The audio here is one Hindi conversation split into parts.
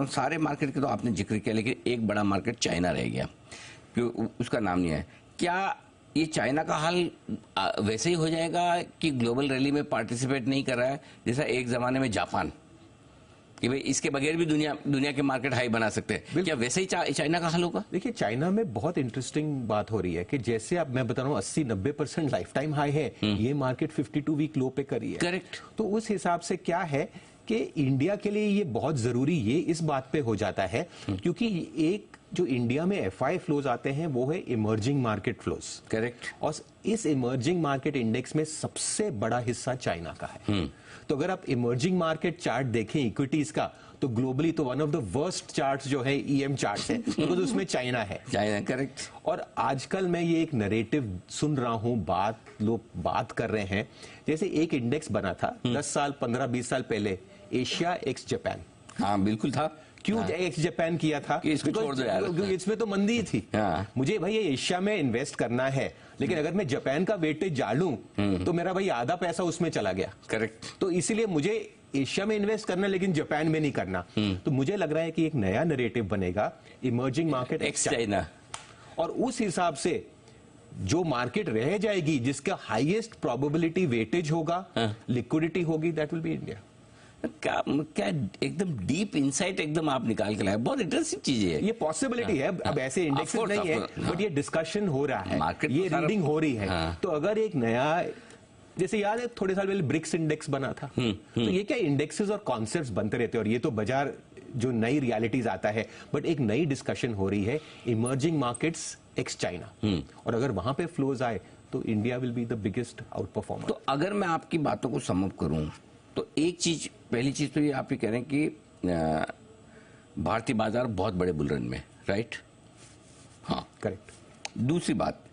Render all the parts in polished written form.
हूँ, सारे मार्केट के तो आपने जिक्र किया, लेकिन एक बड़ा मार्केट चाइना रह गया, क्यों उसका नाम नहीं है। क्या ये चाइना का हाल वैसे ही हो जाएगा कि ग्लोबल रैली में पार्टिसिपेट नहीं कर रहा है, जैसा एक जमाने में जापान, कि भाई इसके बगैर भी दुनिया के मार्केट हाई बना सकते हैं, क्या वैसे ही चाइना का हाल होगा? देखिए, चाइना में बहुत इंटरेस्टिंग बात हो रही है कि जैसे अब मैं बता रहा हूँ 80-90% लाइफ टाइम हाई है, ये मार्केट 52 वीक लो पे करी है। करेक्ट। तो उस हिसाब से क्या है कि इंडिया के लिए ये बहुत जरूरी ये इस बात पे हो जाता है, क्योंकि एक जो इंडिया में एफआई फ्लोज आते हैं वो है इमर्जिंग मार्केट फ्लोज। करेक्ट। और इस इमर्जिंग मार्केट इंडेक्स में सबसे बड़ा हिस्सा चाइना का है। तो अगर आप इमर्जिंग मार्केट चार्ट देखें इक्विटीज का, तो ग्लोबली तो one of the worst charts जो है ईएम चार्ट्स है, बिकॉज उसमें चाइना है। China, correct. और आजकल मैं ये एक नरेटिव सुन रहा हूं, लोग बात कर रहे हैं, जैसे एक इंडेक्स बना था 10 साल 15-20 साल पहले, एशिया एक्स जापान। हाँ बिल्कुल था। क्यों एक्स जापान किया था? कि इसको छोड़ दो यार, इसमें तो मंदी थी। हाँ। मुझे भाई ये एशिया में इन्वेस्ट करना है, लेकिन अगर मैं जापान का वेटेज डालूं तो मेरा भाई आधा पैसा उसमें चला गया। करेक्ट। तो इसीलिए मुझे एशिया में इन्वेस्ट करना, लेकिन जापान में नहीं करना। तो मुझे लग रहा है कि एक नया नरेटिव बनेगा, इमर्जिंग मार्केट एक्स चाइना, और उस हिसाब से जो मार्केट रह जाएगी जिसका हाईएस्ट प्रोबेबिलिटी वेटेज होगा, लिक्विडिटी होगी, दैट विल बी इंडिया। क्या एकदम डीप इंसाइट एकदम आप निकाल के लाए, बहुत इंटरेस्टिंग चीज है ये। पॉसिबिलिटी है, अब ऐसे इंडेक्स नहीं है, बट ये डिस्कशन हो रहा है, ये रीडिंग हो रही है। तो अगर एक नया, जैसे याद है थोड़े साल पहले ब्रिक्स इंडेक्स बना था, तो ये क्या इंडेक्सेस और कॉन्सेप्ट्स बनते रहते हैं, और ये तो बाजार जो नई रियलिटीज आता है, बट एक नई डिस्कशन हो रही है इमर्जिंग मार्केट्स एक्स चाइना, और अगर वहां पे फ्लोज आए तो India will be the biggest out performer. तो अगर मैं आपकी बातों को समअप करूं तो एक चीज, पहली चीज तो ये आप ये कह रहे हैं कि भारतीय बाजार बहुत बड़े बुल रन में, राइट? हाँ करेक्ट। दूसरी बात,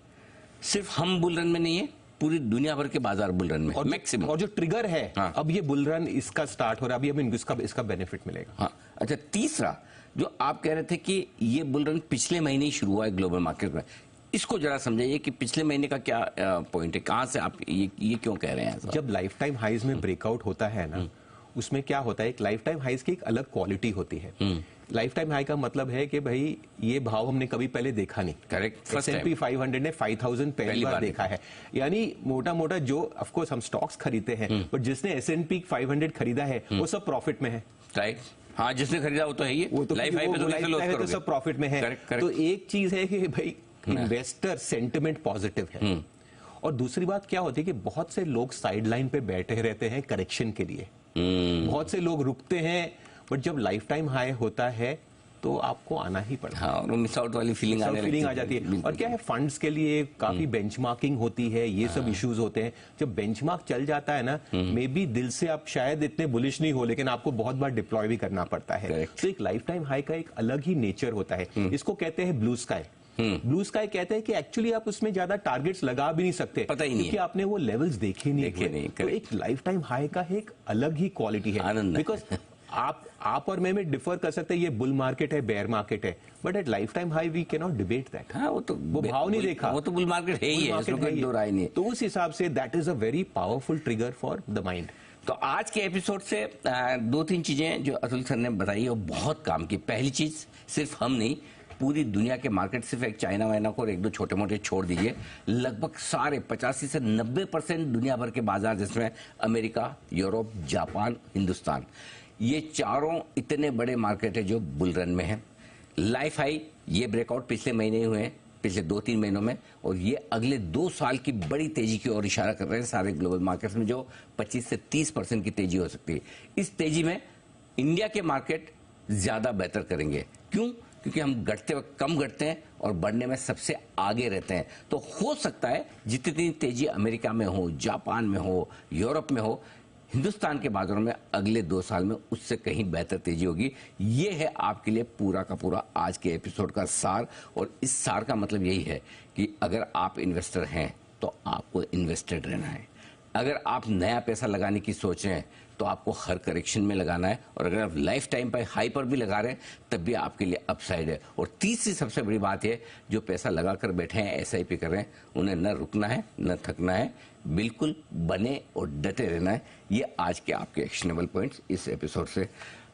सिर्फ हम बुल रन में नहीं है, पूरी दुनिया भर के बाजार बुल रन में, और मैक्सिमम। और जो ट्रिगर है, हाँ। अब ये बुल रन इसका स्टार्ट हो रहा है, अभी हमें इसका बेनिफिट मिलेगा। हाँ। अच्छा, तीसरा जो आप कह रहे थे कि ये बुल रन पिछले महीने ही शुरू हुआ है ग्लोबल मार्केट में, इसको जरा समझाइए कि पिछले महीने का क्या पॉइंट है, कहां से आप ये क्यों कह रहे हैं? जब लाइफ टाइम हाइज में ब्रेकआउट होता है ना, उसमें क्या होता है, एक लाइफ टाइम हाइज की एक अलग क्वालिटी होती है। लाइफ टाइम हाई का मतलब है कि भाई ये भाव हमने कभी पहले देखा नहीं। करेक्ट। S&P 500 ने 5000 पहली बार देखा है, यानी मोटा मोटा जो ऑफ कोर्स हम स्टॉक्स खरीदते हैं, बट जिसने S&P 500 खरीदा है वो सब प्रॉफिट में है, राइट? हाँ, जिसने खरीदा वो तो है ही, वो तो लाइफ हाई पे तो सब प्रॉफिट में है। तो एक चीज है कि भाई इन्वेस्टर सेंटिमेंट पॉजिटिव है, और दूसरी बात क्या होती है कि बहुत से लोग साइडलाइन पे बैठे रहते हैं करेक्शन के लिए, बहुत से लोग रुकते हैं, बट जब लाइफ टाइम हाई होता है तो आपको आना ही पड़ता है। हाँ, और मिस आउट वाली फीलिंग आ जाती है। और क्या है, फंड्स के लिए काफी बेंचमार्किंग होती है, ये सब इश्यूज होते हैं। जब बेंचमार्क चल जाता है ना, मे बी दिल से आप शायद इतने बुलिश नहीं हो, लेकिन आपको बहुत बार डिप्लॉय भी करना पड़ता है। तो एक लाइफ टाइम हाई का एक अलग ही नेचर होता है। इसको कहते हैं ब्लू स्काई। ब्लू स्काई कहते हैं कि एक्चुअली आप उसमें ज्यादा टारगेट्स लगा भी नहीं सकते, पता ही नहीं, क्योंकि आपने वो लेवल्स देखे नहीं। तो एक लाइफ टाइम हाई का एक अलग ही क्वालिटी है, बिकॉज आप और मैं डिफर कर सकते हैं, ये बुल मार्केट है, बेयर मार्केट है, but at lifetime high we can not debate that. हाँ, वो भाव नहीं देखा, वो तो बुल मार्केट है ही है, इसमें कोई दो राय नहीं। तो उस हिसाब say that is a very powerful trigger for the mind. तो आज के एपिसोड से 2-3 चीजें जो अतुल सर ने बताई है वो बहुत काम की। पहली चीज, सिर्फ हम नहीं, पूरी दुनिया के मार्केट, सिर्फ एक चाइना वाइना को और एक दो छोटे मोटे छोड़ दीजिए, लगभग सारे 85 से 90% दुनिया भर के बाजार, जिसमें अमेरिका, यूरोप, जापान, हिंदुस्तान, ये चारों इतने बड़े मार्केट है जो बुल रन में है। लाइफ हाई ये ब्रेकआउट पिछले महीने हुए हैं, पिछले 2-3 महीनों में, और ये अगले 2 साल की बड़ी तेजी की ओर इशारा कर रहे हैं सारे ग्लोबल मार्केट्स में, जो 25 से 30% की तेजी हो सकती है। इस तेजी में इंडिया के मार्केट ज्यादा बेहतर करेंगे। क्यों? क्योंकि हम घटते वक्त कम घटते हैं और बढ़ने में सबसे आगे रहते हैं। तो हो सकता है जितनी तेजी अमेरिका में हो, जापान में हो, यूरोप में हो, हिंदुस्तान के बाजारों में अगले 2 साल में उससे कहीं बेहतर तेजी होगी। ये है आपके लिए पूरा का पूरा आज के एपिसोड का सार, और इस सार का मतलब यही है कि अगर आप इन्वेस्टर हैं तो आपको इन्वेस्टेड रहना है। अगर आप नया पैसा लगाने की सोच रहे हैं तो आपको हर करेक्शन में लगाना है, और अगर आप लाइफ टाइम पर हाई पर भी लगा रहे हैं तब भी आपके लिए अपसाइड है। और तीसरी सबसे बड़ी बात है, जो पैसा लगाकर बैठे हैं, एसआईपी कर रहे हैं, उन्हें न रुकना है न थकना है, बिल्कुल बने और डटे रहना है। ये आज के आपके एक्शनेबल पॉइंट्स इस एपिसोड से।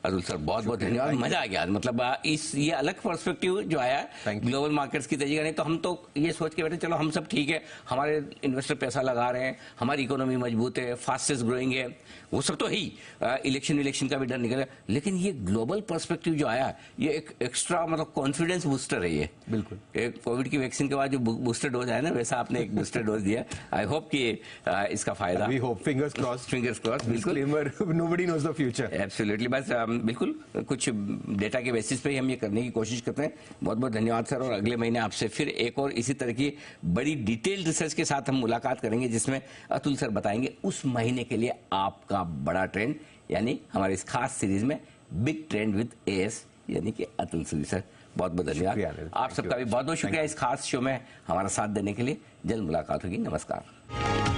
अतुल सर बहुत बहुत धन्यवाद, मजा आ गया। मतलब ये अलग पर्सपेक्टिव जो आया ग्लोबल मार्केट्स की तेजी का। नहीं तो हम तो ये सोच के बैठे चलो हम सब ठीक है, हमारे इन्वेस्टर पैसा लगा रहे हैं, हमारी इकोनॉमी मजबूत है, फास्टेस्ट ग्रोइंग है, वो सब तो ही इलेक्शन का भी डर निकले। लेकिन ये ग्लोबल पर्सपेक्टिव जो आया ये एक एक्स्ट्रा मतलब कॉन्फिडेंस बूस्टर है ये। बिल्कुल, एक कोविड की वैक्सीन के बाद जो बूस्टर डोज आया ना, वैसा आपने एक बूस्टर डोज दिया। आई होप कि इसका फायदा, वी होप, फिंगर्स क्रॉस्ड, बिल्कुल, nobody knows the future. Absolutely, बस बिल्कुल कुछ डेटा के बेसिस पे ही हम ये करने की कोशिश करते हैं। बहुत बहुत धन्यवाद सर, और अगले महीने आपसे फिर एक और इसी तरह की बड़ी डिटेल रिसर्च के साथ हम मुलाकात करेंगे, जिसमें अतुल सर बताएंगे उस महीने के लिए आपका बड़ा ट्रेंड, यानी हमारे इस खास सीरीज में बिग ट्रेंड विद एएस, यानी कि अतुल सूरी सर। बहुत बहुत धन्यवाद आप सबका भी बहुत बहुत शुक्रिया इस खास शो में हमारा साथ देने के लिए। जल्द मुलाकात होगी, नमस्कार।